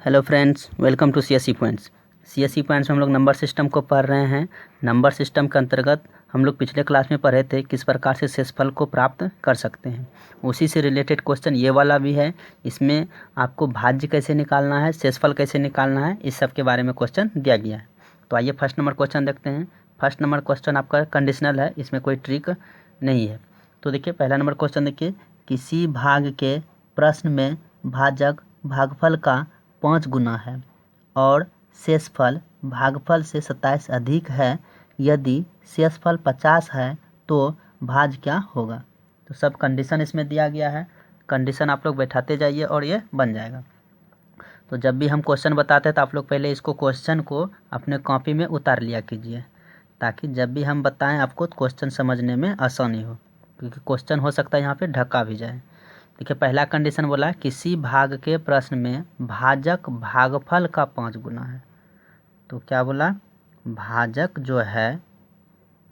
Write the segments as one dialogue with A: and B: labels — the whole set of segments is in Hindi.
A: Hello friends, welcome to CSC points. CSC points में हम लोग नंबर सिस्टम को पढ़ रहे हैं। नंबर सिस्टम के अंतर्गत हम लोग पिछले क्लास में पढ़े थे किस प्रकार से शेषफल को प्राप्त कर सकते हैं। उसी से रिलेटेड क्वेश्चन ये वाला भी है। इसमें आपको भाज्य कैसे निकालना है, शेषफल कैसे निकालना है, इस सब के बारे में क्वेश्चन दिया गया है। तो आइए फर्स्ट नंबर क्वेश्चन देखते हैं। फर्स्ट नंबर क्वेश्चन आपका कंडीशनल है, इसमें कोई ट्रिक नहीं है। तो देखिए पहला नंबर क्वेश्चन देखिए, किसी भाग के प्रश्न में भाजक भागफल का 5 गुना है और शेषफल भागफल से 27 अधिक है। यदि शेषफल 50 है तो भाज्य क्या होगा। तो सब कंडीशन इसमें दिया गया है। कंडीशन आप लोग बैठाते जाइए और ये बन जाएगा। तो जब भी हम क्वेश्चन बताते हैं तो आप लोग पहले इसको क्वेश्चन को अपने कॉपी में उतार लिया कीजिए, ताकि जब भी हम बताएं आपको क्वेश्चन समझने में आसानी हो, क्योंकि क्वेश्चन हो सकता है यहाँ पे ढका भी जाए। देखिए पहला कंडीशन बोला किसी भाग के प्रश्न में भाजक भागफल का 5 गुना है। तो क्या बोला, भाजक जो है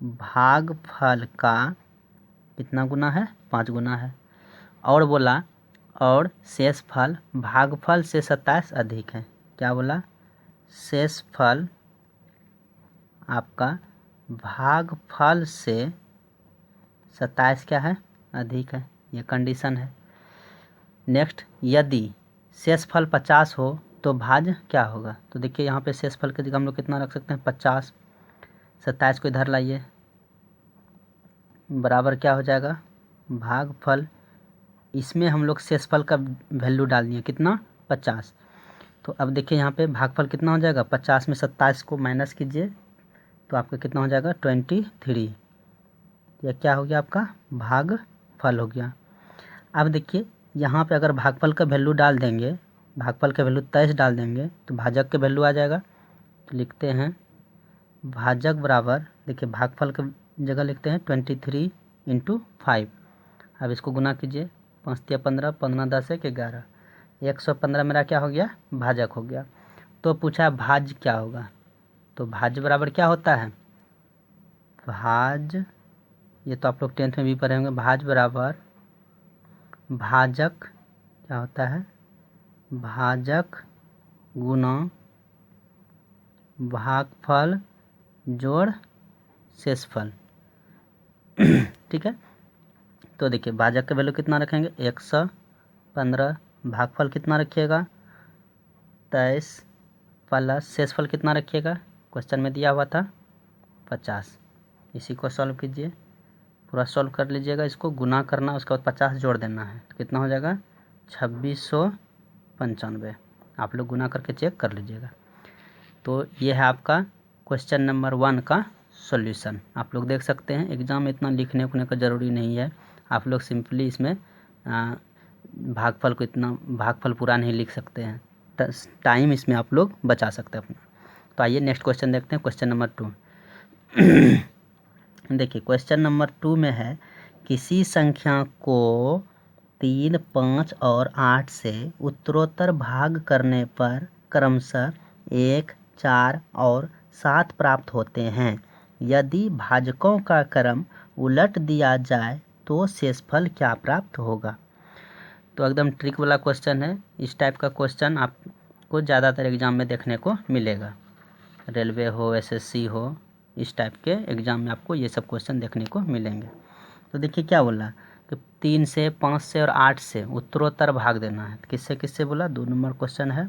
A: भागफल का कितना गुना है, 5 गुना है। और बोला और शेषफल भागफल से 27 अधिक है। क्या बोला, शेषफल आपका भागफल से 27 क्या है, अधिक है। ये कंडीशन है। नेक्स्ट, यदि शेषफल 50 हो तो भाज्य क्या होगा। तो देखिए यहाँ पे शेषफल की जगह हम लोग कितना रख सकते हैं, 50। 27 को इधर लाइए, बराबर क्या हो जाएगा, भागफल। इसमें हम लोग शेषफल का वैल्यू डाल दिए, कितना, 50। तो अब देखिए यहाँ पे भागफल कितना हो जाएगा, 50 में 27 को माइनस कीजिए तो आपका कितना हो जाएगा, 23। यह क्या हो गया, आपका भागफल हो गया। अब देखिए यहाँ पे अगर भागफल का वैल्यू डाल देंगे, भागफल का वैल्यू 23 डाल देंगे तो भाजक का वैल्यू आ जाएगा। तो लिखते हैं भाजक बराबर, देखिए भागफल की जगह लिखते हैं 23 × 5। अब इसको गुना कीजिए, 5 × 15, 15 × 10 = 11। 115 मेरा क्या हो गया, भाजक हो गया। तो पूछा भाज्य क्या होगा। तो भाज्य बराबर क्या होता है, भाज्य, ये तो आप लोग 10th में भी पढ़े होंगे। भाज्य बराबर भाजक क्या होता है, भाजक गुना भागफल जोड़ शेषफल। ठीक है। तो देखिए भाजक का वैल्यू कितना रखेंगे, 115। भागफल कितना रखिएगा, 23 प्लस शेषफल कितना रखिएगा, क्वेश्चन में दिया हुआ था 50। इसी को सॉल्व कीजिए, पूरा सॉल्व कर लीजिएगा। इसको गुना करना, उसके बाद 50 जोड़ देना है तो कितना हो जाएगा, 2695। आप लोग गुना करके चेक कर लीजिएगा। तो ये है आपका क्वेश्चन नंबर 1 का सॉल्यूशन। आप लोग देख सकते हैं एग्ज़ाम में इतना लिखने उखने का ज़रूरी नहीं है। आप लोग सिंपली इसमें भागफल को, इतना भागफल पूरा नहीं लिख सकते हैं, टाइम इसमें आप लोग बचा सकते हैं अपना। तो आइए नेक्स्ट क्वेश्चन देखते हैं, क्वेश्चन नंबर 2। देखिए क्वेश्चन नंबर 2 में है, किसी संख्या को 3, 5 और 8 से उत्तरोत्तर भाग करने पर क्रमशः 1, 4 और 7 प्राप्त होते हैं। यदि भाजकों का क्रम उलट दिया जाए तो शेषफल क्या प्राप्त होगा। तो एकदम ट्रिक वाला क्वेश्चन है। इस टाइप का क्वेश्चन आपको ज़्यादातर एग्जाम में देखने को मिलेगा। रेलवे हो, एसएससी हो, इस टाइप के एग्ज़ाम में आपको ये सब क्वेश्चन देखने को मिलेंगे। तो देखिए क्या बोला कि 3 से, 5 से और 8 से उत्तरोत्तर भाग देना है। किससे किससे बोला, 2 नंबर क्वेश्चन है।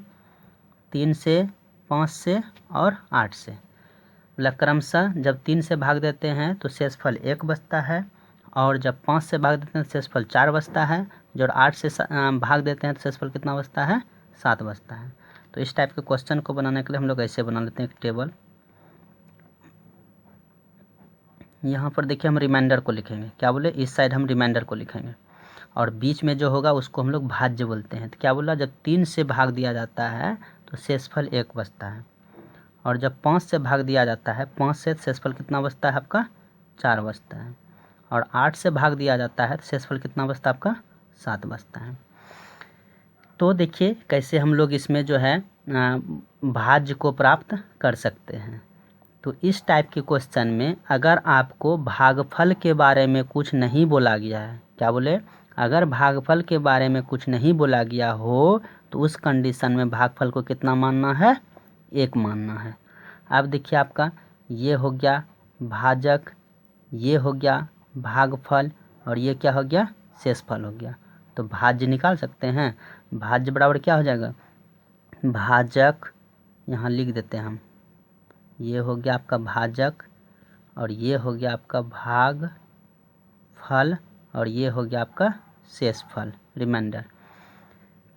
A: 3 से, 5 से और 8 से बोला क्रमशः जब 3 से भाग देते हैं तो शेषफल 1 बचता है, और जब 5 से भाग देते हैं तो शेषफल 4 बचता है। जब 8 से भाग देते हैं तो शेषफल कितना बचता है, 7 बचता है। तो इस टाइप के क्वेश्चन को बनाने के लिए हम लोग ऐसे बना लेते हैं एक टेबल। यहाँ पर देखिए हम रिमाइंडर को लिखेंगे, क्या बोले, इस साइड हम रिमाइंडर को लिखेंगे और बीच में जो होगा उसको हम लोग भाज्य बोलते हैं। तो क्या बोला, जब 3 से भाग दिया जाता है तो शेषफल 1 बचता है, और जब 5 से भाग दिया जाता है, 5 से शेषफल कितना बचता है आपका, 4 बचता है, और 8 से भाग दिया जाता है तो शेषफल कितना बचता है आपका, 7 बचता है। तो देखिए कैसे हम लोग इसमें जो है भाज्य को प्राप्त कर सकते हैं। तो इस टाइप के क्वेश्चन में अगर आपको भागफल के बारे में कुछ नहीं बोला गया है, क्या बोले, अगर भागफल के बारे में कुछ नहीं बोला गया हो तो उस कंडीशन में भागफल को कितना मानना है, 1 मानना है। अब देखिए आपका ये हो गया भाजक, ये हो गया भागफल और ये क्या हो गया, शेषफल हो गया। तो भाज्य निकाल सकते हैं। भाज्य बराबर क्या हो जाएगा, भाजक, यहाँ लिख देते हैं हम, ये हो गया आपका भाजक और ये हो गया आपका भागफल और ये हो गया आपका शेषफल रिमाइंडर।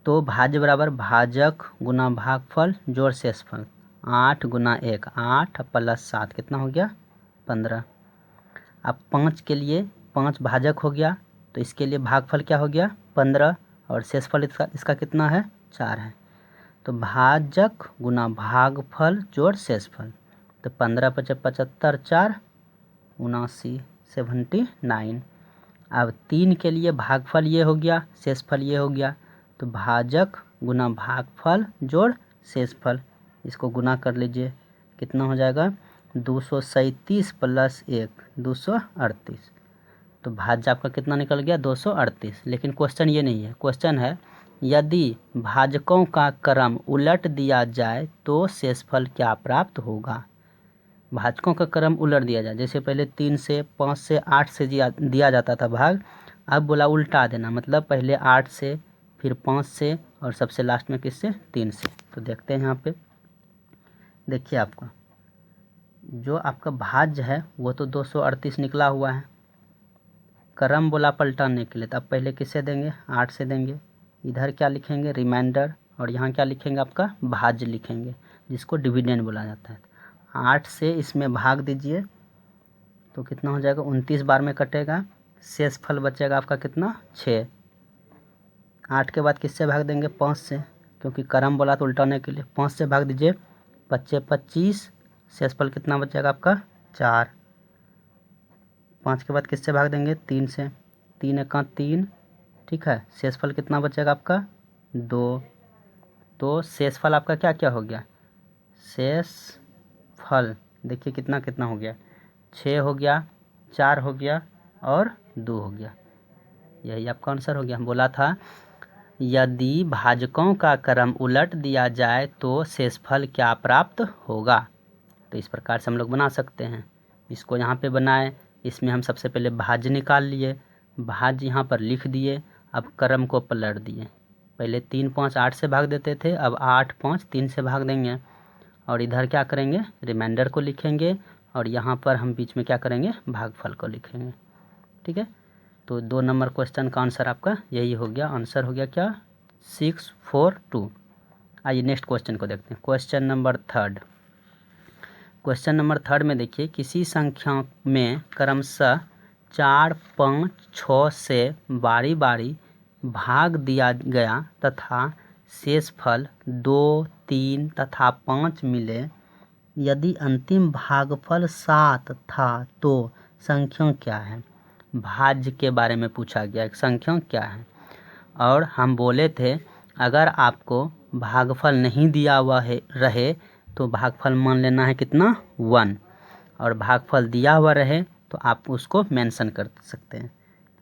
A: तो भाज्य बराबर भाजक गुना भागफल जोड़ शेषफल, 8 गुना 1 8 प्लस 7 कितना हो गया, 15। अब 5 के लिए 5 भाजक हो गया, तो इसके लिए भागफल क्या हो गया, 15 और शेषफल इसका कितना है, 4 है। तो भाजक गुना भागफल जोड़ शेषफल, तो 15 × 75 4 79 79। अब 3 के लिए भागफल ये हो गया, शेषफल ये हो गया, तो भाजक गुना भागफल जोड़ शेषफल, इसको गुना कर लीजिए, कितना हो जाएगा, 237 प्लस 1 238। तो भाज्य आपका कितना निकल गया, 238। लेकिन क्वेश्चन ये नहीं है, क्वेश्चन है यदि भाजकों का क्रम उलट दिया जाए तो शेषफल क्या प्राप्त होगा। भाजकों का क्रम उलट दिया जाए, जैसे पहले 3 से 5 से 8 से दिया जाता था भाग, अब बोला उल्टा देना, मतलब पहले 8 से फिर 5 से और सबसे लास्ट में किससे, 3 से। तो देखते हैं यहाँ पे, देखिए आपका जो आपका भाज्य है वो तो 238 निकला हुआ है, क्रम बोला पलटाने के लिए, तो अब पहले किससे देंगे, 8 से देंगे, इधर क्या लिखेंगे, रिमाइंडर, और यहाँ क्या लिखेंगे आपका भाज्य लिखेंगे, जिसको डिविडेंड बोला जाता है। 8 से इसमें भाग दीजिए तो कितना हो जाएगा, 29 बार में कटेगा, शेषफल बचेगा आपका कितना, 6। 8 के बाद किससे भाग देंगे, 5 से, क्योंकि क्रम बोला तो उल्टाने के लिए, 5 से भाग दीजिए, 25 25, शेषफल कितना बचेगा आपका, 4। 5 के बाद किससे भाग देंगे, 3 से, 3 × 3, ठीक है, शेषफल कितना बचेगा आपका, 2। तो शेषफल आपका क्या क्या हो गया, शेषफल देखिए कितना कितना हो गया, 6 हो गया, 4 हो गया और 2 हो गया। यही आपका आंसर हो गया। हम बोला था यदि भाजकों का क्रम उलट दिया जाए तो शेषफल क्या प्राप्त होगा। तो इस प्रकार से हम लोग बना सकते हैं। इसको यहाँ पे बनाए, इसमें हम सबसे पहले भाज्य निकाल लिए, भाज्य यहाँ पर लिख दिए, अब क्रम को पलट दिए, पहले 3 5 8 से भाग देते थे, अब 8 5 3 से भाग देंगे और इधर क्या करेंगे, रिमाइंडर को लिखेंगे और यहाँ पर हम बीच में क्या करेंगे, भागफल को लिखेंगे। ठीक है, तो 2 नंबर क्वेश्चन का आंसर आपका यही हो गया। आंसर हो गया क्या, 642। आइए नेक्स्ट क्वेश्चन को देखते हैं। Question number 3। क्वेश्चन नंबर 3 में देखिए, किसी संख्या में क्रमशः 4 5 6 से बारी बारी भाग दिया गया तथा शेषफल 2 3 तथा 5 मिले, यदि अंतिम भागफल 7 था तो संख्या क्या है। भाज्य के बारे में पूछा गया, संख्या क्या है। और हम बोले थे अगर आपको भागफल नहीं दिया हुआ है रहे तो भागफल मान लेना है कितना, 1, और भागफल दिया हुआ रहे तो आप उसको मेंशन कर सकते हैं।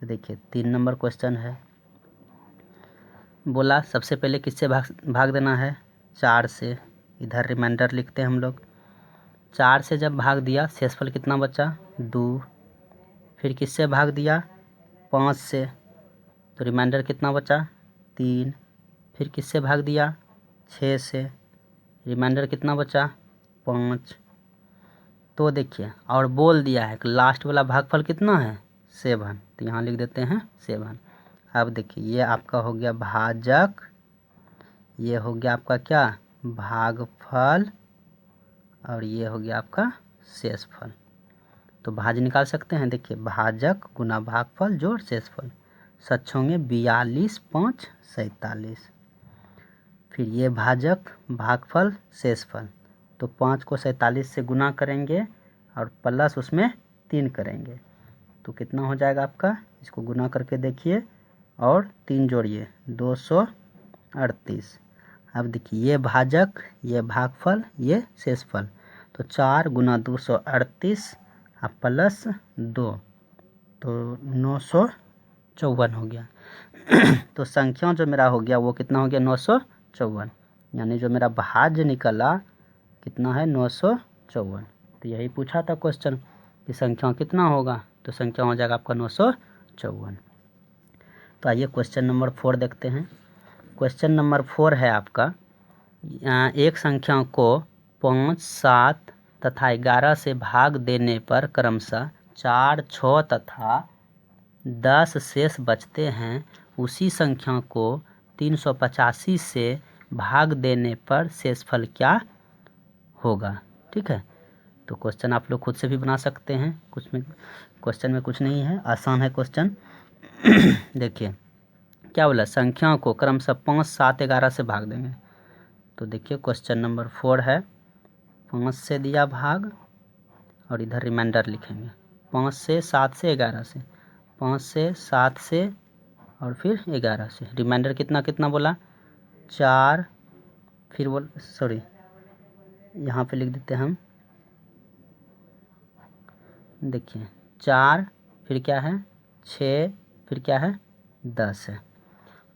A: तो देखिए 3 नंबर क्वेश्चन है, बोला सबसे पहले किससे भाग देना है, 4 से, इधर रिमाइंडर लिखते हैं हम लोग। 4 से जब भाग दिया शेषफल कितना बचा, 2। फिर किससे भाग दिया, 5 से, तो रिमाइंडर कितना बचा, 3। फिर किससे भाग दिया, 6 से, रिमाइंडर कितना बचा, 5। तो देखिए और बोल दिया है कि लास्ट वाला भागफल कितना है, 7, तो यहाँ लिख देते हैं 7। अब देखिए ये आपका हो गया भाजक, ये हो गया आपका क्या, भागफल, और ये हो गया आपका शेषफल। तो भाज्य निकाल सकते हैं। देखिए भाजक गुना भागफल जोड़ शेषफल, 7 होंगे 42 5 47। फिर ये भाजक भागफल शेषफल, तो 5 को 47 से गुना करेंगे और प्लस उसमें 3 करेंगे, तो कितना हो जाएगा आपका, इसको गुना करके देखिए और 3 जोड़िए, 238। अब देखिए ये भाजक, ये भागफल, ये शेषफल, तो 4 गुना 238 प्लस 2, तो 954 हो गया। तो संख्या जो मेरा हो गया वो कितना हो गया, 954। 954, यानी जो मेरा भाज्य निकला कितना है 954। तो यही पूछा था क्वेश्चन कि संख्या कितना होगा, तो संख्या हो जाएगा आपका 954। तो आइए क्वेश्चन नंबर 4 देखते हैं। क्वेश्चन नंबर 4 है आपका, एक संख्या को 5, 7 तथा 11 से भाग देने पर क्रमशः 4, 6 तथा 10 शेष बचते हैं। उसी संख्या को 385 से भाग देने पर शेषफल क्या होगा। ठीक है, तो क्वेश्चन आप लोग खुद से भी बना सकते हैं, कुछ में क्वेश्चन में कुछ नहीं है, आसान है क्वेश्चन। देखिए क्या बोला, संख्या को क्रमशः 5, 7, 11 से भाग देंगे। तो देखिए क्वेश्चन नंबर 4 है, 5 से दिया भाग और इधर रिमाइंडर लिखेंगे, 5 से, 7 से, 11 से, 5 से, 7 से और फिर 11 से। रिमाइंडर कितना कितना बोला, 4, फिर बोल सॉरी यहाँ पे लिख देते हैं हम, देखिए 4, फिर क्या है 6, फिर क्या है 10 है।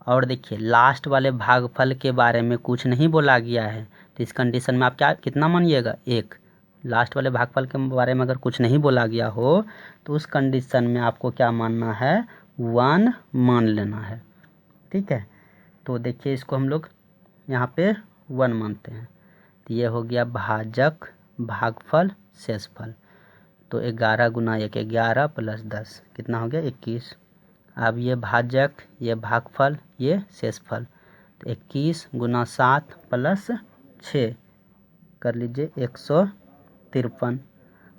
A: और देखिए लास्ट वाले भागफल के बारे में कुछ नहीं बोला गया है, तो इस कंडीशन में आप क्या कितना मानिएगा, 1। लास्ट वाले भागफल के बारे में अगर कुछ नहीं बोला गया हो तो उस कंडीशन में आपको क्या मानना है, 1 मान लेना है। ठीक है, तो देखिए इसको हम लोग यहाँ पे 1 मानते हैं। तो ये हो गया भाजक, भागफल, शेषफल। तो 11 गुना 1 11 प्लस 10 कितना हो गया 21। अब ये भाजक, ये भागफल, ये शेषफल, तो 21 गुना 7 प्लस 6 कर लीजिए 153।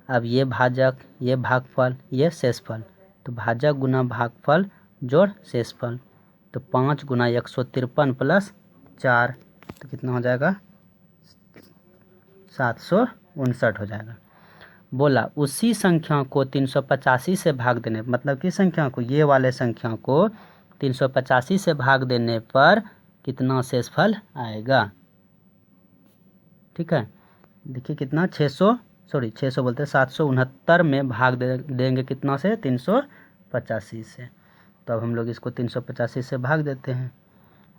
A: अब ये भाजक, ये भागफल, ये शेषफल, तो भाजक गुना भागफल जोड़ शेषफल, तो 5 गुना 153 प्लस 4, तो कितना हो जाएगा 759 हो जाएगा। बोला उसी संख्या को 385 से भाग देने, मतलब किस संख्या को, ये वाले संख्या को 385 से भाग देने पर कितना शेषफल आएगा। ठीक है, देखिए कितना 600 बोलते हैं 769 में भाग देंगे कितना से, 385 से। तो अब हम लोग इसको 385 से भाग देते हैं,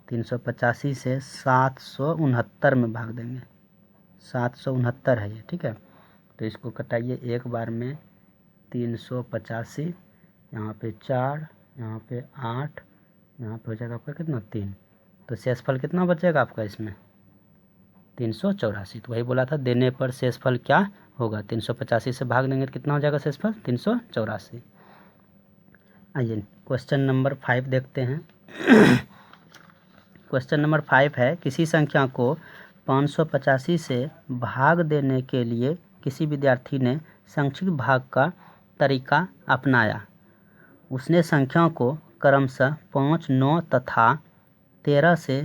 A: 385 से 769 में भाग देंगे, 769 है ये। ठीक है, तो इसको कटाइए एक बार में, 385, यहाँ पे 4, यहाँ पे 8, यहाँ पे हो जाएगा आपका कितना 3, तो शेषफल कितना बचेगा आपका इसमें 384। तो वही बोला था देने पर शेषफल क्या होगा, 385 से भाग देंगे तो कितना हो जाएगा शेषफल 384। आइए क्वेश्चन नंबर 5 देखते हैं। क्वेश्चन नंबर 5 है, किसी संख्या को 585 से भाग देने के लिए किसी विद्यार्थी ने संक्षिप्त भाग का तरीका अपनाया। उसने संख्या को क्रमशः 5, 9 तथा 13 से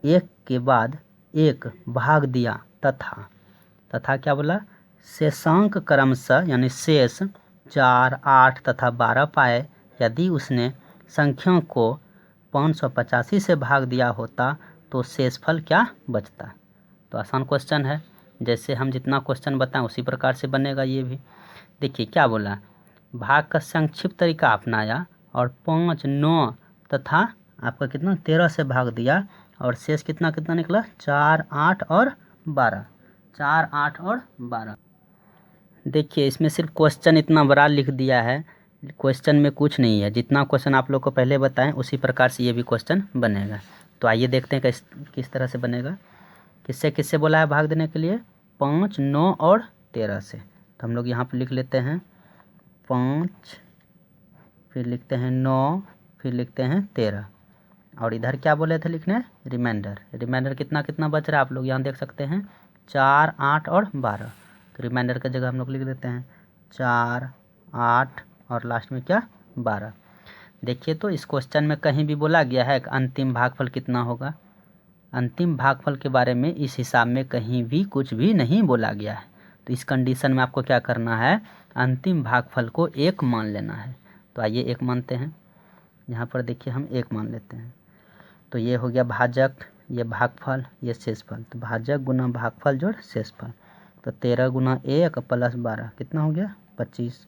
A: 1 के बाद 1 भाग दिया तथा क्या बोला, शेषांक क्रमशः यानी शेष 4, 8 तथा 12 पाए। यदि उसने संख्या को 585 से भाग दिया होता तो शेषफल क्या बचता। तो आसान क्वेश्चन है, जैसे हम जितना क्वेश्चन बताएं उसी प्रकार से बनेगा ये भी। देखिए क्या बोला, भाग का संक्षिप्त तरीका अपनाया और 5, 9 तथा आपका कितना 13 से भाग दिया और शेष कितना कितना निकला 4, 8 और 12, 4, 8 और 12। देखिए इसमें सिर्फ क्वेश्चन इतना बड़ा लिख दिया है, क्वेश्चन में कुछ नहीं है, जितना क्वेश्चन आप लोग को पहले बताएं उसी प्रकार से ये भी क्वेश्चन बनेगा। तो आइए देखते हैं किस तरह से बनेगा। किससे किससे बोला है भाग देने के लिए, 5, 9 और 13 से। तो हम लोग यहाँ पर लिख लेते हैं 5, फिर लिखते हैं 9, फिर लिखते हैं 13 और इधर क्या बोले थे लिखने, रिमाइंडर। रिमाइंडर कितना कितना बच रहा है आप लोग यहाँ देख सकते हैं 4, 8 और 12। तो रिमाइंडर की जगह हम लोग लिख देते हैं 4, 8 और लास्ट में क्या 12। देखिए तो इस क्वेश्चन में कहीं भी बोला गया है कि अंतिम भागफल कितना होगा, अंतिम भागफल के बारे में इस हिसाब में कहीं भी कुछ भी नहीं बोला गया है। तो इस कंडीशन में आपको क्या करना है, अंतिम भागफल को 1 मान लेना है। तो आइए 1 मानते हैं, यहाँ पर देखिए हम 1 मान लेते हैं। तो ये हो गया भाजक, ये भागफल, ये शेषफल, तो भाजक गुना भागफल जोड़ शेषफल, तो 13 गुना 1 प्लस 12 कितना हो गया 25।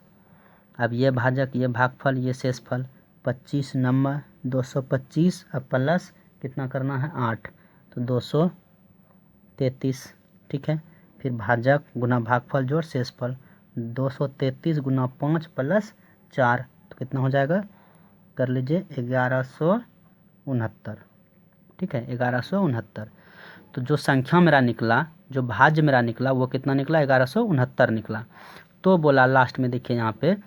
A: अब ये भाजक, ये भागफल, ये शेषफल, 25 नंबर 225 अब प्लस कितना करना है 8, तो 233, ठीक है। फिर भाजक गुना भागफल जोड़ शेषफल, 233 गुना 5 प्लस 4 तो कितना हो जाएगा, कर लीजिए 1169, ठीक है, 1169। तो जो संख्या मेरा निकला, जो भाज्य मेरा निकला वो कितना निकला, 1169 निकला। तो बोला लास्ट में, देखिए यहाँ पे,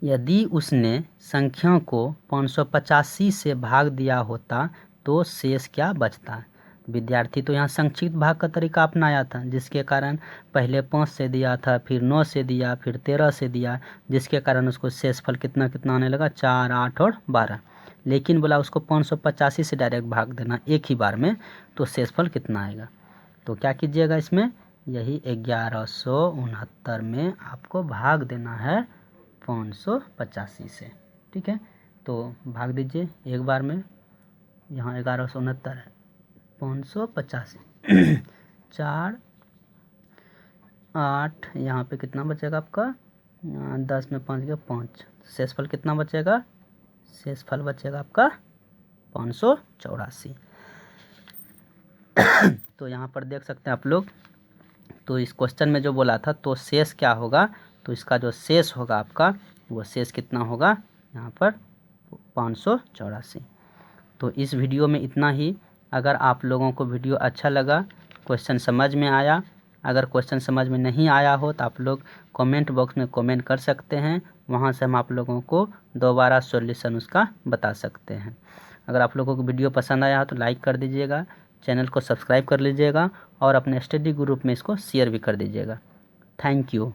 A: यदि उसने संख्या को 585 से भाग दिया होता तो शेष क्या बचता। विद्यार्थी तो यहाँ संक्षिप्त भाग का तरीका अपनाया था, जिसके कारण पहले 5 से दिया था, फिर 9 से दिया, फिर 13 से दिया, जिसके कारण उसको शेषफल कितना कितना आने लगा, 4, 8 और 12। लेकिन बोला उसको 585 से डायरेक्ट भाग देना एक ही बार में, तो शेषफल कितना आएगा। तो क्या कीजिएगा, इसमें यही 1169 में आपको भाग देना है 585 से, ठीक है। तो भाग दीजिए एक बार में, यहाँ 1169 है, 585 4, 8, यहाँ पे कितना बचेगा आपका, 10 में 5 गया 5, शेषफल कितना बचेगा, शेषफल बचेगा आपका 584। तो यहाँ पर देख सकते हैं आप लोग, तो इस क्वेश्चन में जो बोला था तो शेष क्या होगा, तो इसका जो शेष होगा आपका, वो शेष कितना होगा यहाँ पर 584। तो इस वीडियो में इतना ही। अगर आप लोगों को वीडियो अच्छा लगा, क्वेश्चन समझ में आया, अगर क्वेश्चन समझ में नहीं आया हो तो आप लोग कमेंट बॉक्स में कमेंट कर सकते हैं, वहां से हम आप लोगों को दोबारा सॉल्यूशन उसका बता सकते हैं। अगर आप लोगों को वीडियो पसंद आया हो तो लाइक कर दीजिएगा, चैनल को सब्सक्राइब कर लीजिएगा और अपने स्टडी ग्रुप में इसको शेयर भी कर दीजिएगा। Thank you.